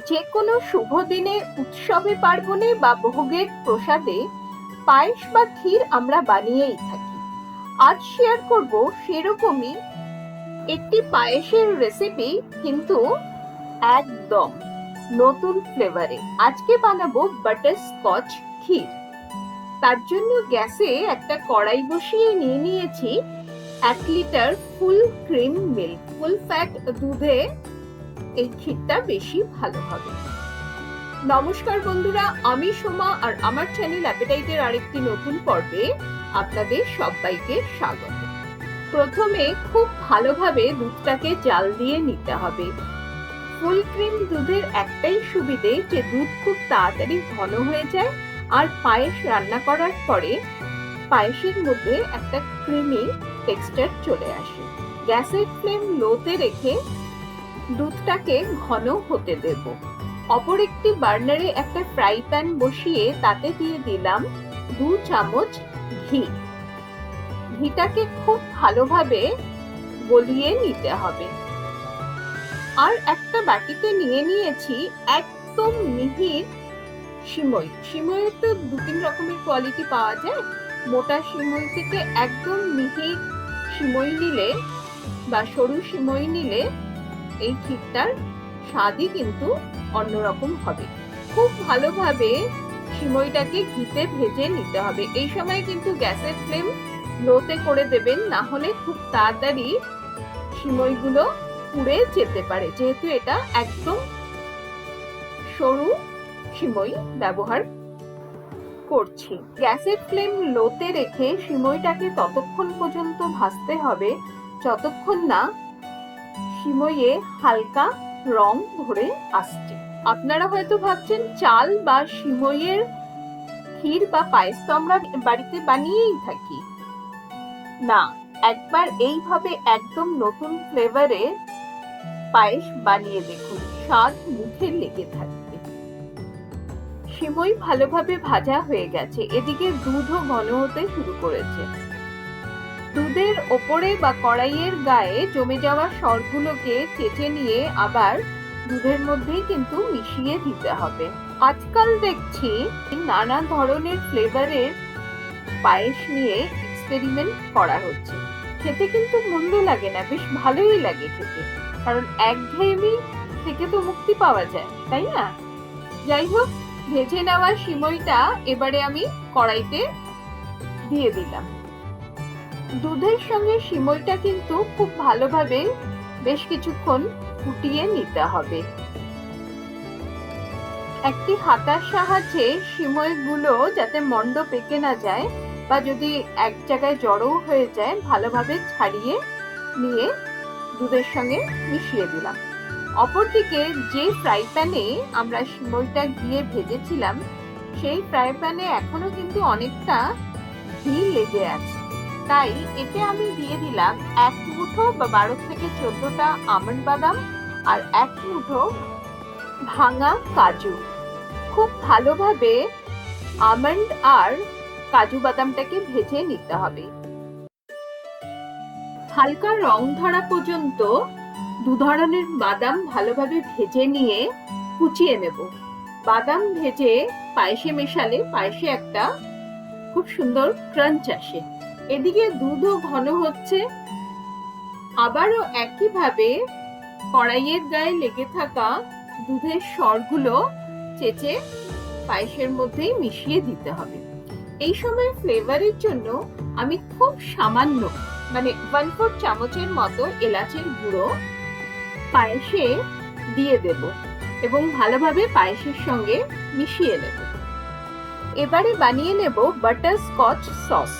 যে কোনো শুভ দিনে, উৎসবে, পার্বণে বা ভোগের প্রসাদে পায়েস বা ক্ষীর আমরা বানিয়েই থাকি। আজ শেয়ার করব সেরকমই একটি পায়েসের রেসিপি, কিন্তু একদম নতুন ফ্লেভারে। আজকে বানাবো বাটার স্কচ ক্ষীর। তার জন্য গ্যাসে একটা কড়াই বসিয়ে নিয়েছি 1 litre full cream milk. Full fat দুধে এই ক্ষীরটা বেশি ভালো হবে। নমস্কার বন্ধুরা, আমি সোমা আর আমার চ্যানেল অ্যাপেটাইটের আরেকটি নতুন পর্বে আপনাদের সবাইকে স্বাগত। প্রথমে খুব ভালোভাবে দুধটাকে জাল দিয়ে নিতে হবে। ফুল ক্রিম দুধের একটাই সুবিধে যে দুধ খুব তাড়াতাড়ি ঘন হয়ে যায়, আর পায়েস রান্না করার পরে পায়েসের মধ্যে একটা ক্রিমি টেক্সচার চলে আসে। গ্যাসের ফ্লেম লোতে রেখে দুধটাকে ঘন হতে দেব। অপর একটি বার্নারে একটা ফ্রাই প্যান বসিয়ে তাতে দিয়ে দিলাম 2 চামচ ঘি। ঘিটাকে খুব ভালোভাবে গলিয়ে নিতে হবে। আর একটা বাটিতে নিয়ে নিয়েছি একদম মিহির সিমই। সিমইয়ের তো 2-3 রকমের কোয়ালিটি পাওয়া যায়। মোটা সিমই থেকে একদম মিহি সিমই নিলে বা সরু সিমই নিলে এই ক্ষীরটার স্বাদই কিন্তু অন্যরকম হবে। খুব ভালোভাবে সিমইটাকে ঘিতে ভেজে নিতে হবে। এই সময় কিন্তু গ্যাসের ফ্লেম লোতে করে দেবেন, না হলে খুব তাড়াতাড়ি সিমইগুলো পুড়ে যেতে পারে, যেহেতু এটা একদম সরু সিমই ব্যবহার করছি। গ্যাসের ফ্লেম লোতে রেখে সিমইটাকে ততক্ষণ পর্যন্ত ভাজতে হবে যতক্ষণ না সিমইয়ে হালকা রং ধরে আসছে। আপনারা হয়তো ভাবছেন চাল বা সিমইয়ের ক্ষীর বা পায়েস তো আমরা বাড়িতে বানিয়েই থাকি। না, একবার এইভাবে একদম নতুন ফ্লেভারে পায়েস বানিয়ে দেখুন, স্বাদ মুখে লেগে থাকবে। সিমই ভালোভাবে ভাজা হয়ে গেছে, এদিকে দুধও ঘন হতে শুরু করেছে। দুধের ওপরে বা কড়াইয়ের গায়ে জমে যাওয়া সরগুলোকে চেঁচে নিয়ে আবার দুধের মধ্যেই কিন্তু মিশিয়ে দিতে হবে। আজকাল দেখছি নানা ধরনের ফ্লেভারের পায়েস নিয়ে এক্সপেরিমেন্ট করা হচ্ছে। খেতে কিন্তু মন্দ লাগে না, বেশ ভালোই লাগে খেতে, কারণ একঘেয়েমি থেকে তো মুক্তি পাওয়া যায়, তাই না? যাই হোক, ভেজে নেওয়া সিমইটা এবারে আমি কড়াইতে দিয়ে দিলাম। দুধের সঙ্গে সিমইটা কিন্তু খুব ভালোভাবে বেশ কিছুক্ষণ ফুটিয়ে নিতে হবে। একটি হাতার সাহায্যে সিমইগুলো যাতে মন্ড পেকে না যায় বা যদি এক জায়গায় জড়ো হয়ে যায়, ভালোভাবে ছাড়িয়ে নিয়ে দুধের সঙ্গে মিশিয়ে দিলাম। অপরদিকে যে ফ্রাই প্যানে আমরা সিমইটা ঘিয়ে ভেজেছিলাম, সেই ফ্রাই প্যানে এখনো কিন্তু অনেকটা ঘি লেগে আছে। তাই এতে আমি দিয়ে দিলাম 1 মুঠো বা 12 থেকে 14টা আমন্ড বাদাম আর 1 মুঠো ভাঙা কাজু। খুব ভালোভাবে আমন্ড আর কাজু বাদামটাকে ভেজে নিতে হবে। হালকা রং ধরা পর্যন্ত 2 ধরনের বাদাম ভালোভাবে ভেজে নিয়ে কুচিয়ে নেব। বাদাম ভেজে পায়েসে মেশালে পায়েসে একটা খুব সুন্দর ক্রাঞ্চ আসে। এদিকে দুধও ঘন হচ্ছে। আবারও একইভাবে কড়াইয়ের গায়ে লেগে থাকা দুধের সরগুলো চেঁচে পায়েসের মধ্যেই মিশিয়ে দিতে হবে। এই সময় ফ্লেভারের জন্য আমি খুব সামান্য, মানে 1/4 চামচের মতো এলাচের গুঁড়ো পায়েসে দিয়ে দেব এবং ভালোভাবে পায়েসের সঙ্গে মিশিয়ে নেব। এবারে বানিয়ে নেব butter Scotch sauce.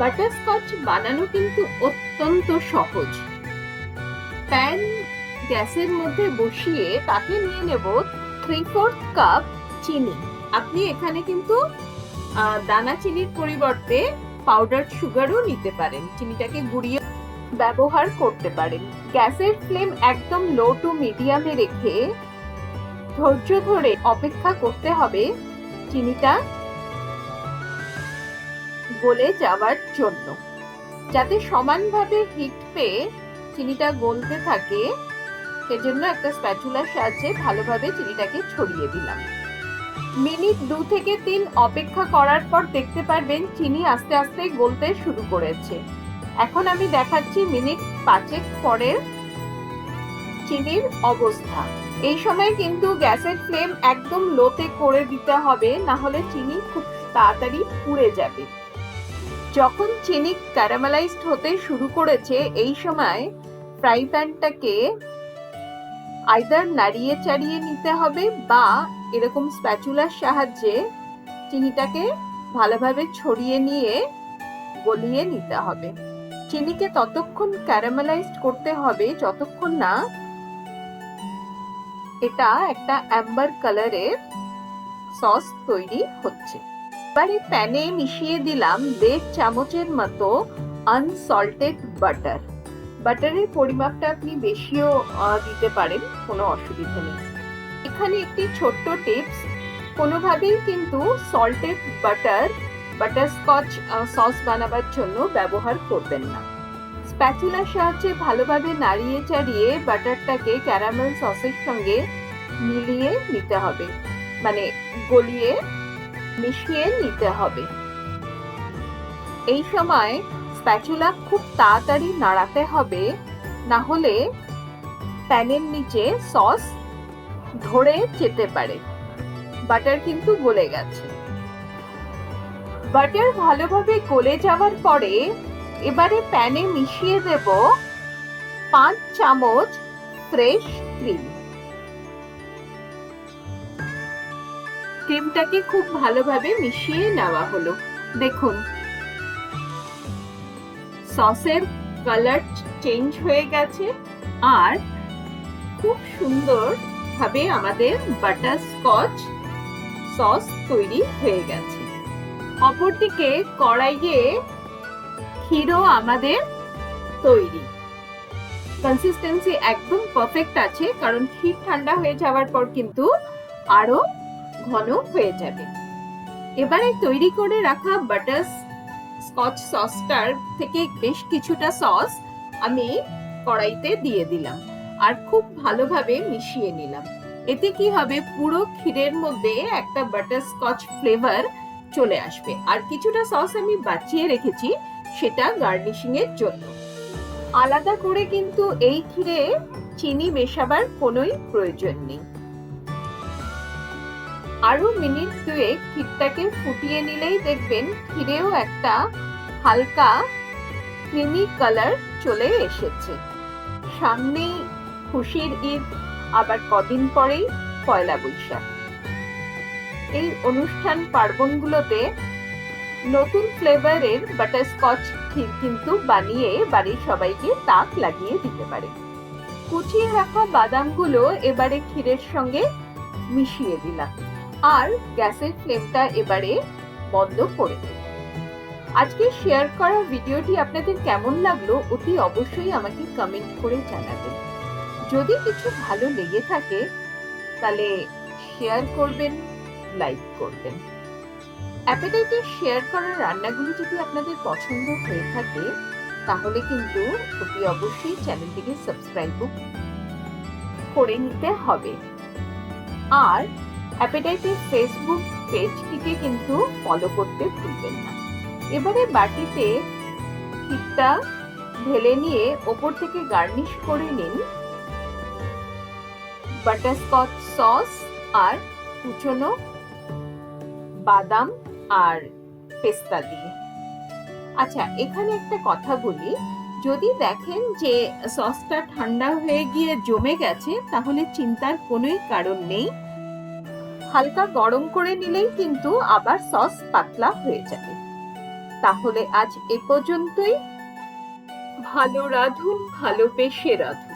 Butter Scotch বানানো কিন্তু অত্যন্ত সহজ। প্যান গ্যাসের মধ্যে বসিয়ে তাতে নিয়ে নেব 3/4 কাপ চিনি। আপনি এখানে কিন্তু দানা চিনির পরিবর্তে পাউডার সুগারও নিতে পারেন, চিনিটাকে গুঁড়িয়ে ব্যবহার করতে পারেন। গ্যাসের ফ্লেম একদম লো টু মিডিয়ামে রেখে ধৈর্য ধরে অপেক্ষা করতে হবে চিনিটা গলে যাওয়ার জন্য। যাতে সমানভাবে হিট পেয়ে চিনিটা গলতে থাকে, সেজন্য একটা স্প্যাচুলার সাহায্যে ভালোভাবে চিনিটাকে ছড়িয়ে দিলাম। মিনিট 2 থেকে 3 অপেক্ষা করার পর দেখতে পারবেন চিনি আস্তে আস্তে গলতে শুরু করেছে। এখন আমি দেখাচ্ছি মিনিট 5 পরের চিনির অবস্থা। এই সময় কিন্তু গ্যাসের ফ্লেম একদম লোতে করে দিতে হবে, না হলে চিনি খুব তাড়াতাড়ি পুড়ে যাবে। যখন চিনি ক্যারামেলাইজড হতে শুরু করেছে এই সময় ফ্রাই প্যানটাকে আইদার নাড়িয়ে চাড়িয়ে নিতে হবে বা এরকম স্প্যাচুলার সাহায্যে চিনিটাকে ভালোভাবে ছড়িয়ে নিয়ে গলিয়ে নিতে হবে। চিনিকে ততক্ষণ ক্যারামেলাইজড করতে হবে যতক্ষণ না এটা একটা অ্যাম্বার কালারের সস তৈরি হচ্ছে। এবারে প্যানে মিশিয়ে দিলাম 1.5 চামচের মতো আনসল্টেড বাটার। বাটারের পরিমাপটা আপনি বেশিও দিতে পারেন, কোনো অসুবিধা নেই। এখানে একটি ছোট্ট টিপস, কোনোভাবেই কিন্তু সল্টেড বাটারস্কচ সস বানাবার জন্য ব্যবহার করবেন না। স্প্যাচুলার সাহায্যে ভালোভাবে নাড়িয়ে চাড়িয়ে বাটারটাকে ক্যারামেল সসের সঙ্গে মিলিয়ে নিতে হবে, মানে গলিয়ে মিশিয়ে নিতে হবে। এই সময় স্প্যাচুলা খুব তাড়াতাড়ি নাড়াতে হবে, না হলে প্যানের নিচে সস ধরে যেতে পারে। বাটার কিন্তু গলে গেছে। বাটার ভালোভাবে গলে যাওয়ার পরে এবারে প্যানে মিশিয়ে দেব 5 চামচ ফ্রেশ ক্রিম। ক্রিমটাকে খুব ভালোভাবে মিশিয়ে নেওয়া হলো। দেখুন সসের কালার চেঞ্জ হয়ে গেছে আর খুব সুন্দর ভাবে আমাদের বাটারস্কচ সস তৈরি হয়ে গেছে। অপরদিকে কড়াইয়ে ক্ষীরও আমাদের তৈরি। কনসিস্টেন্সি একদম পারফেক্ট আছে, কারণ ক্ষীর ঠান্ডা হয়ে যাওয়ার পর কিন্তু আরো ঘন হয়ে যাবে। এবারে তৈরি করে রাখা বাটারস্কচ সসটার থেকে বেশ কিছুটা সস আমি কড়াইতে দিয়ে দিলাম আর খুব ভালোভাবে মিশিয়ে নিলাম। এতে কি হবে, পুরো ক্ষীরের মধ্যে একটা বাটারস্কচ ফ্লেভার চলে আসবে। আর কিছুটা সস আমি বাঁচিয়ে রেখেছি সেটা গার্নিশিং এর জন্য। আলাদা করে কিন্তু এই ক্ষীরে চিনি মেশাবার কোনোই প্রয়োজন নেই। আরো মিনিট 2 ক্ষীরটাকে ফুটিয়ে নিলেই দেখবেন ক্ষীরেও একটা হালকা ক্রিমি কালার চলে এসেছে। সামনেই খুশির ঈদ, আবার কদিন পরেই পয়লা বৈশাখ। এই অনুষ্ঠান পার্বণগুলোতে নতুন ফ্লেভারের বাটারস্কচ ক্ষীর কিন্তু বানিয়ে বাড়ির সবাইকে তাক লাগিয়ে দিতে পারে। কুচিয়ে রাখা বাদামগুলো এবারে ক্ষীরের সঙ্গে মিশিয়ে দিলাম আর গ্যাসের ফ্লেমটা এবারে বন্ধ করে দেব। আজকে শেয়ার করা ভিডিওটি আপনাদের কেমন লাগলো অতি অবশ্যই আমাকে কমেন্ট করে জানাবেন। যদি কিছু ভালো লেগে থাকে তাহলে শেয়ার করবেন, লাইক করবেন। অ্যাপেটাইটে শেয়ার করা রান্নাগুলি যদি আপনাদের পছন্দ হয়ে থাকে তাহলে কিন্তু অতি অবশ্যই চ্যানেলটিকে সাবস্ক্রাইব করে নিতে হবে। আর অ্যাপেটাইটের ফেসবুক পেজটিকে কিন্তু ফলো করতে ভুলবেন না। এবারে বাটিতে ক্ষীরটা ঢেলে নিয়ে ওপর থেকে গার্নিশ করে নিন বাটারস্কচ সস আর কুচনো বাদাম আর পেস্তা দিয়ে। আচ্ছা, এখানে একটা কথা বলি, যদি দেখেন যে সসটা ঠান্ডা হয়ে গিয়ে জমে গেছে তাহলে চিন্তার কোনোই কারণ নেই। হালকা গরম করে নিলেই কিন্তু আবার সস পাতলা হয়ে যাবে। তাহলে আজ এ পর্যন্তই। ভালো রাঁধুন, ভালোবেসে রাঁধুন।